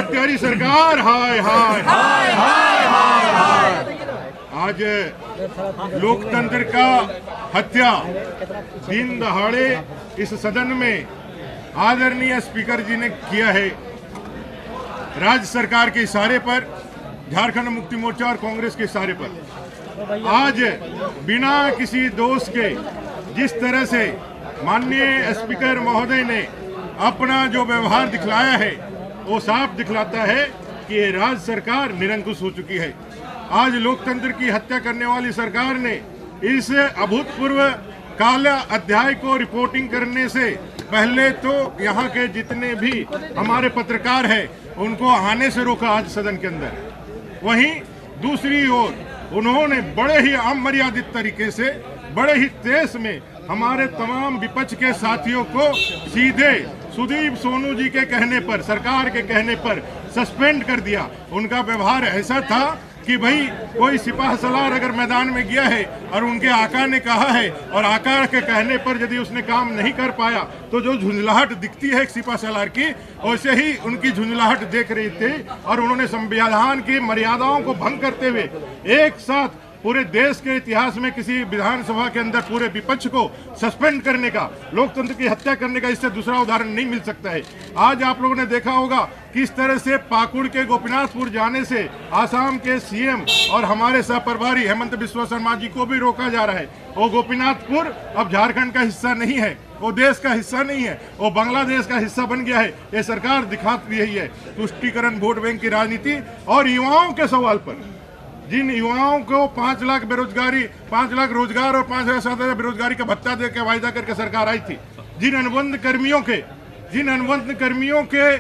तेरी सरकार, हाय हाय हाय हाय हाय हाय। आज लोकतंत्र का हत्या दिन दहाड़े इस सदन में आदरणीय स्पीकर जी ने किया है। राज्य सरकार के इशारे पर, झारखंड मुक्ति मोर्चा और कांग्रेस के इशारे पर आज बिना किसी दोष के जिस तरह से माननीय स्पीकर महोदय ने अपना जो व्यवहार दिखलाया है वो साफ दिखलाता है कि ये राज्य सरकार निरंकुश हो चुकी है। आज लोकतंत्र की हत्या करने वाली सरकार ने इस अभूतपूर्व काला अध्याय को रिपोर्टिंग करने से पहले तो यहाँ के जितने भी हमारे पत्रकार हैं उनको आने से रोका आज सदन के अंदर। वहीं दूसरी ओर उन्होंने बड़े ही अमर्यादित तरीके से, बड़े ही तेज में हमारे तमाम विपक्ष के साथियों को सीधे सुदीप सोनू जी के कहने पर, सरकार के कहने पर सस्पेंड कर दिया। उनका व्यवहार ऐसा था कि भाई कोई सिपाह सलार अगर मैदान में गया है और उनके आका ने कहा है और आका के कहने पर यदि उसने काम नहीं कर पाया तो जो झुंझलाहट दिखती है एक सिपाह सलार की, वैसे ही उनकी झुंझलाहट देख रही थी। और उन्होंने संविधान की मर्यादाओं को भंग करते हुए एक साथ पूरे देश के इतिहास में किसी विधानसभा के अंदर पूरे विपक्ष को सस्पेंड करने का, लोकतंत्र की हत्या करने का इससे दूसरा उदाहरण नहीं मिल सकता है। आज आप लोगों ने देखा होगा किस तरह से पाकुड़ के गोपीनाथपुर जाने से आसाम के सीएम और हमारे सह प्रभारी हेमंत बिस्वा शर्मा जी को भी रोका जा रहा है। वो गोपीनाथपुर अब झारखंड का हिस्सा नहीं है, वो देश का हिस्सा नहीं है, वो बांग्लादेश का हिस्सा बन गया है। ये सरकार दिखाती रही है तुष्टीकरण, वोट बैंक की राजनीति। और युवाओं के सवाल पर, जिन युवाओं को 5 लाख बेरोजगारी, 5 लाख रोजगार और 5,000 बेरोजगारी का भत्ता देकर वायदा करके सरकार आई थी, जिन अनुबंध कर्मियों के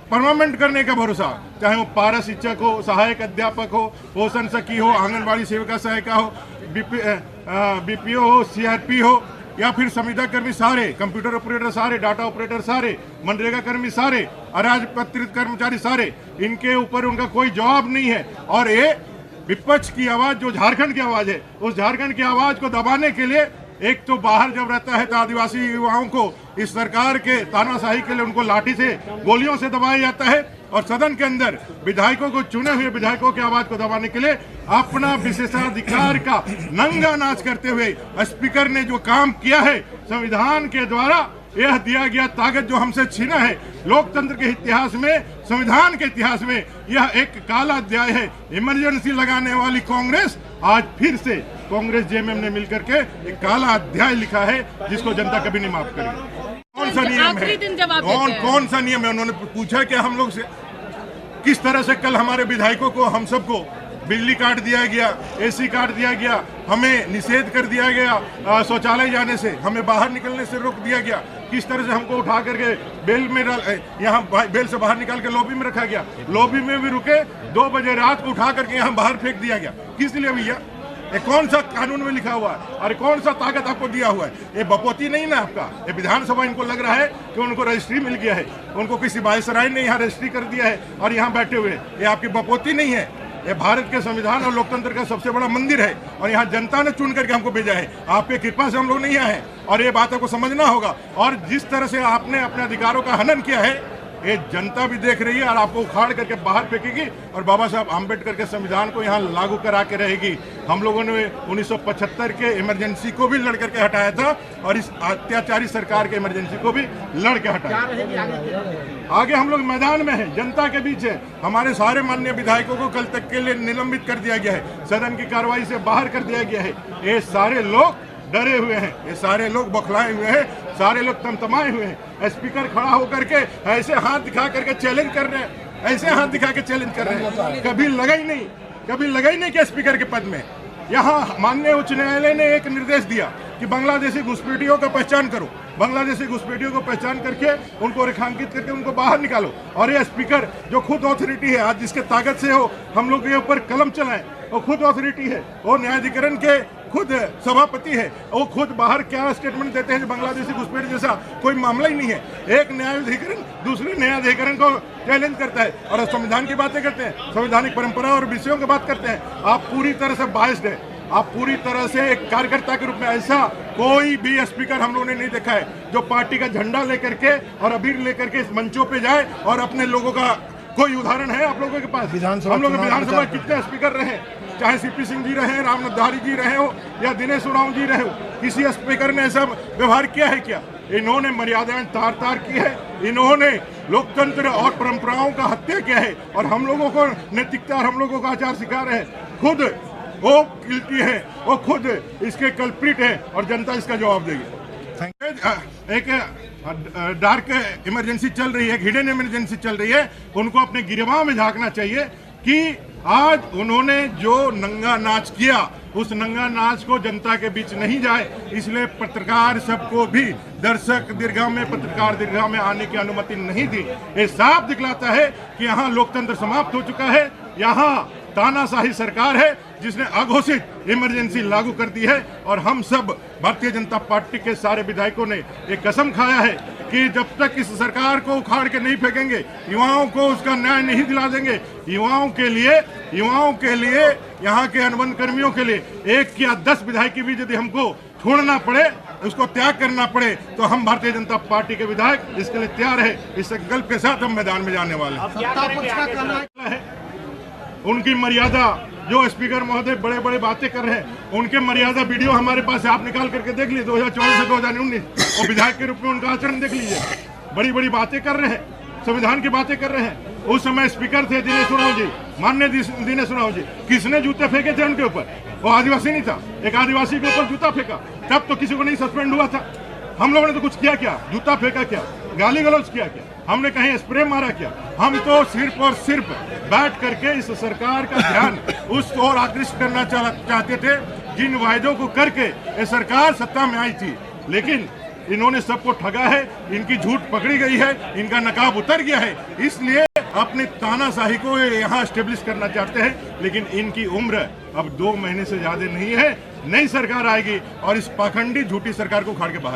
परमानेंट करने का भरोसा, चाहे वो पारा शिक्षक हो, सहायक अध्यापक हो, पोषण सखी हो, आंगनबाड़ी सेविका सहायिका हो, बीपीओ हो, सीआरपी हो, या फिर संविदा कर्मी सारे, कंप्यूटर ऑपरेटर सारे, डाटा ऑपरेटर सारे, मनरेगा कर्मी सारे, अराजपत्रित कर्मचारी सारे, इनके ऊपर उनका कोई जवाब नहीं है। और ये विपक्ष की आवाज जो झारखंड की आवाज है, उस झारखंड की आवाज को दबाने के लिए एक तो बाहर जब रहता है तो आदिवासी युवाओं को इस सरकार के तानाशाही के लिए उनको लाठी से, गोलियों से दबाया जाता है, और सदन के अंदर विधायकों को, चुने हुए विधायकों की आवाज को दबाने के लिए अपना विशेषाधिकार का नंगा नाच करते हुए स्पीकर ने जो काम किया है, संविधान के द्वारा यह दिया गया ताकत जो हमसे छीना है, लोकतंत्र के इतिहास में, संविधान के इतिहास में यह एक काला अध्याय है। इमरजेंसी लगाने वाली कांग्रेस आज फिर से कांग्रेस जेएमएम ने मिलकर के एक काला अध्याय लिखा है जिसको जनता कभी नहीं माफ करेगी। कौन सा नियम है, कौन सा नियम है? उन्होंने पूछा कि हम लोग से किस तरह से कल हमारे विधायकों को, हम सबको बिजली काट दिया गया, एसी काट दिया गया, हमें निषेध कर दिया गया शौचालय जाने से, हमें बाहर निकलने से रोक दिया गया, किस तरह से हमको उठा करके बेल में, यहाँ बेल से बाहर निकाल के लॉबी में रखा गया, लॉबी में भी रुके, 2 बजे रात को उठा करके यहाँ बाहर फेंक दिया गया। किस लिए भैया? ये कौन सा कानून में लिखा हुआ है? अरे कौन सा ताकत आपको दिया हुआ है? ये बपोती नहीं ना आपका, ये विधानसभा। इनको लग रहा है कि उनको रजिस्ट्री मिल गया है, उनको किसी बाईसराय ने यहाँ रजिस्ट्री कर दिया है और यहाँ बैठे हुए। ये आपकी बपोती नहीं है, ये भारत के संविधान और लोकतंत्र का सबसे बड़ा मंदिर है और यहाँ जनता ने चुन करके हमको भेजा है। आपके कृपा से हम लोग नहीं आए हैं और ये बात आपको समझना होगा। और जिस तरह से आपने अपने अधिकारों का हनन किया है, ये जनता भी देख रही है और आपको उखाड़ करके बाहर फेंकेगी और बाबा साहब आम्बेडकर के संविधान को यहाँ लागू करा के रहेगी। हम लोगों ने 1975 के इमरजेंसी को भी लड़ करके हटाया था और इस अत्याचारी सरकार के इमरजेंसी को भी लड़ के हटाया। आगे हम लोग मैदान में हैं, जनता के बीच है। हमारे सारे माननीय विधायकों को कल तक के लिए निलंबित कर दिया गया है, सदन की कार्रवाई से बाहर कर दिया गया है। ये सारे लोग डरे हुए हैं, ये सारे लोग बौखलाए हुए हैं, सारे लोग तमतमाए हुए हैं। स्पीकर खड़ा होकर के ऐसे हाथ दिखा करके चैलेंज कर रहे हैं, ऐसे हाथ दिखा के चैलेंज कर रहे हैं। कभी लगा ही नहीं कि स्पीकर के पद में। यहाँ माननीय उच्च न्यायालय ने एक निर्देश दिया कि बांग्लादेशी घुसपैठियों का पहचान करो, बांग्लादेशी घुसपैठियों को पहचान करके उनको रेखांकित करके उनको बाहर निकालो। और ये स्पीकर जो खुद अथॉरिटी है, आज जिसके ताकत से हो हम लोग के ऊपर कलम चलाएं, वो खुद अथॉरिटी है, वो न्यायाधिकरण के खुद सभापति है, वो खुद बाहर क्या स्टेटमेंट देते हैं बांग्लादेशी घुसपैठ जैसा कोई मामला ही नहीं है। एक न्यायाधिकरण दूसरे न्यायाधिकरण को चैलेंज करता है और संविधान की बातें करते हैं, संवैधानिक परंपरा और विषयों की बात करते हैं। आप पूरी तरह से बायस्ड है, आप पूरी तरह से एक कार्यकर्ता के रूप में। ऐसा कोई भी स्पीकर हम लोगों ने नहीं देखा है जो पार्टी का झंडा लेकर के और अबीर लेकर के इस मंचों पे जाए और अपने लोगों का कोई उदाहरण है आप लोगों के पास? विधानसभा हम लोग चुनाव विधानसभा प्रचार कितने स्पीकर रहे, चाहे सीपी सिंह जी रहे, राम नंदारी जी रहे हो या दिनेश उरांव जी रहे हो, किसी स्पीकर ने ऐसा व्यवहार किया है क्या? इन्होंने मर्यादाएं तार तार की है, इन्होंने लोकतंत्र और परंपराओं का हत्या किया है और हम लोगों को नैतिकता और हम लोगों का आचार सिखा रहे हैं। खुद वो गिल्टी है, वो खुद इसके कल्प्रिट है और जनता इसका जवाब देगी। एक डार्क इमरजेंसी चल रही है, हिडन इमरजेंसी चल रही है, उनको अपने गिरवा में झांकना चाहिए कि आज उन्होंने जो नंगा नाच किया उस नंगा नाच को जनता के बीच नहीं जाए, इसलिए पत्रकार सबको भी दर्शक दीर्घा में, पत्रकार दीर्घा में आने की अनुमति नहीं दी। ये साफ दिखलाता है कि यहाँ लोकतंत्र समाप्त हो चुका है, यहाँ तानाशाही सरकार है जिसने अघोषित इमरजेंसी लागू कर दी है और हम सब भारतीय जनता पार्टी के सारे विधायकों ने एक कसम खाया है कि जब तक इस सरकार को उखाड़ के नहीं फेंकेंगे, युवाओं को उसका न्याय नहीं दिला देंगे, युवाओं के लिए यहाँ के अनुबंध कर्मियों के लिए 1 या 10 विधायक भी यदि हमको छोड़ना पड़े, उसको त्याग करना पड़े, तो हम भारतीय जनता पार्टी के विधायक इसके लिए तैयार है। इस संकल्प के साथ हम मैदान में जाने वाले हैं। उनकी मर्यादा, जो स्पीकर महोदय बड़े बड़े बातें कर रहे हैं, उनके मर्यादा वीडियो हमारे पास है, आप निकाल करके देख लीजिए 2014 से 2019 और विधायक के रूप में उनका आचरण देख लीजिए। बड़ी बड़ी बातें कर रहे हैं, संविधान की बातें कर रहे हैं। उस समय स्पीकर थे दिनेश उरांव जी, माननीय दिनेश उरांव जी, किसने जूते फेंके थे उनके ऊपर? वो आदिवासी नहीं था, एक आदिवासी के ऊपर जूता फेंका, तब तो किसी को नहीं सस्पेंड हुआ था। हम लोगों ने तो कुछ किया क्या? जूता फेंका क्या? गाली गलौज किया क्या? हमने कहीं स्प्रे मारा क्या? हम तो सिर्फ और सिर्फ बैठ करके इस सरकार का ध्यान उस ओर आकृष्ट करना चाहते थे जिन वायदों को करके ये सरकार सत्ता में आई थी, लेकिन इन्होंने सबको ठगा है, इनकी झूठ पकड़ी गई है, इनका नकाब उतर गया है, इसलिए अपनी तानाशाही को यहाँ स्टेब्लिश करना चाहते हैं। लेकिन इनकी उम्र अब 2 महीने से ज्यादा नहीं है। नई सरकार आएगी और इस पाखंडी झूठी सरकार को उखाड़ के बाहर